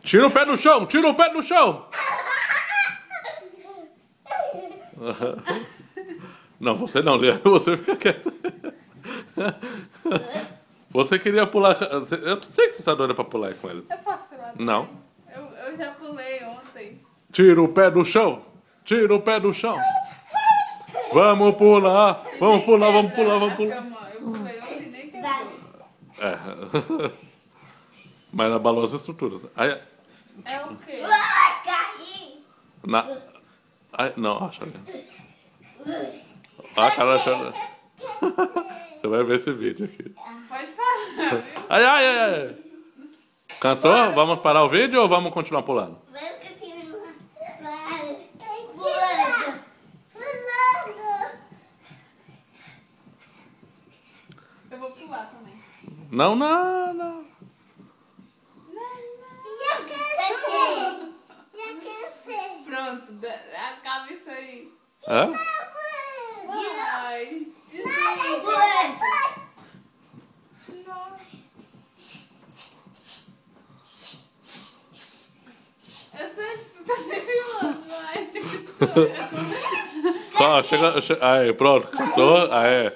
Tira o pé do chão, tira o pé do chão. Não, você não, Leandro, você fica quieto. Você queria pular. Eu sei que você tá doida pra pular aí com eles. Eu posso pular também? Não. Eu já pulei ontem. Tira o pé do chão, tira o pé do chão. Vamos pular, vamos pular, vamos pular, vamos pular. Cama. Eu pulei ontem e nem quebrou. É. Mas abalou as estruturas. Aí, É o quê? Caí! não, acha. A cara achando. Você vai ver esse vídeo aqui. Pode falar, viu? Ai. Cansou? Vamos parar o vídeo ou vamos continuar pulando? Vamos continuar. Pulando. Pulando. Eu vou pular também. Não. Já cansei. Já cansei. Pronto, acaba isso aí. Hã? Vai. Pulando. Eu sei que tu tá me filmando, vai. Só, chega. Aí, pronto, cansou? Aí.